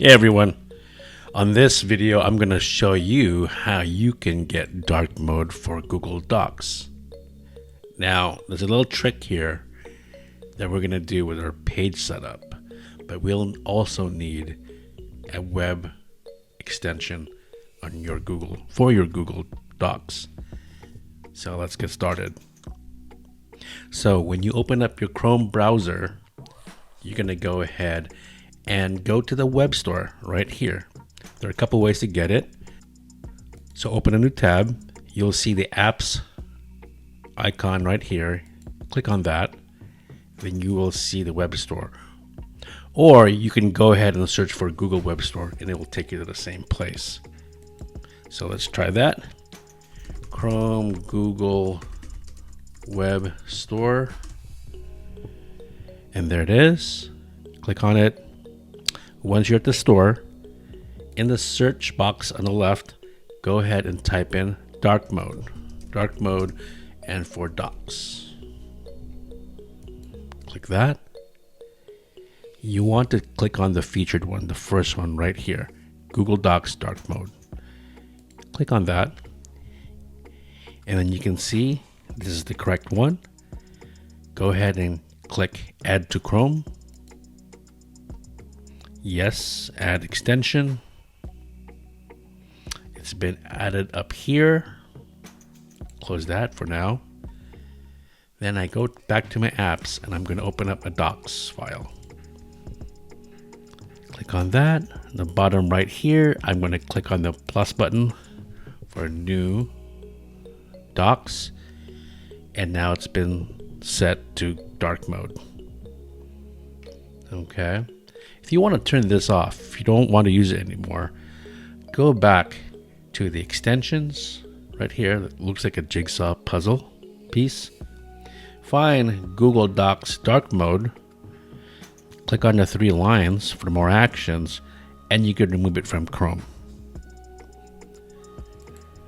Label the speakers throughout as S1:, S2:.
S1: Hey everyone, on this video I'm going to show you how you can get dark mode for Google Docs. Now there's a little trick here that we're going to do with our page setup, but we'll also need a web extension on your Google Docs. So let's get started. So when you open up your Chrome browser, you're going to go ahead and go to the web store right here. There are a couple ways to get it. So open a new tab. You'll see the apps icon right here. Click on that. Then you will see the web store. Or you can go ahead and search for Google Web Store and it will take you to the same place. So let's try that. Chrome Google Web Store. And there it is. Click on it. Once you're at the store, in the search box on the left, go ahead and type in dark mode and for docs. Click that. You want to click on the featured one, the first one right here, Google Docs dark mode. Click on that, and then you can see this is the correct one. Go ahead and click add to Chrome. Yes, add extension. It's been added up here. Close that for now. Then I go back to my apps and I'm going to open up a docs file. Click on that. In the bottom right here, I'm going to click on the plus button for new docs. And now it's been set to dark mode. Okay. If you want to turn this off, if you don't want to use it anymore, go back to the extensions right here. That looks like a jigsaw puzzle piece. Find Google Docs dark mode. Click on the three lines for more actions, and you can remove it from Chrome.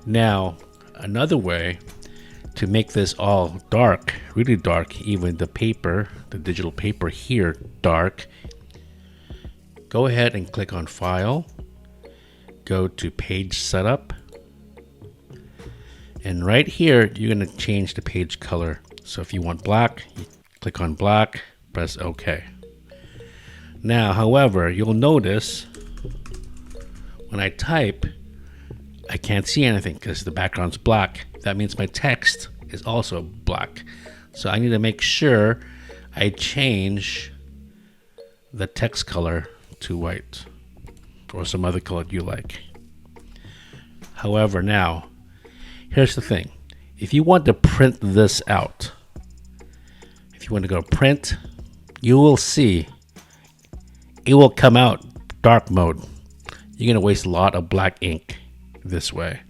S1: Now, another way to make this all dark, really dark, even the paper, the digital paper here, dark. Go ahead and click on File, go to Page Setup, and right here you're going to change the page color. So if you want black, you click on black, press OK. Now, however, you'll notice when I type, I can't see anything because the background's black. That means my text is also black. So I need to make sure I change the text color to white or some other color you like. However, now here's the thing. If you want to print this out, if you want to go print, you will see it will come out dark mode. You're going to waste a lot of black ink this way.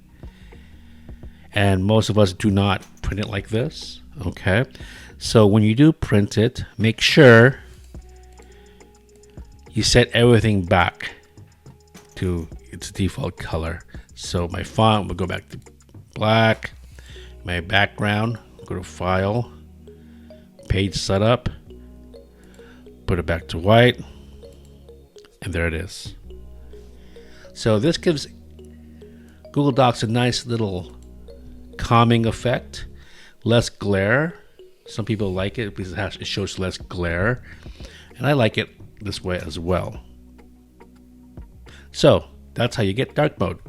S1: And most of us do not print it like this. Okay. So when you do print it, make sure you set everything back to its default color. So my font will go back to black. My background, go to File, Page Setup, put it back to white, and there it is. So this gives Google Docs a nice little calming effect, less glare. Some people like it because it shows less glare, and I like it this way as well. So that's how you get dark mode.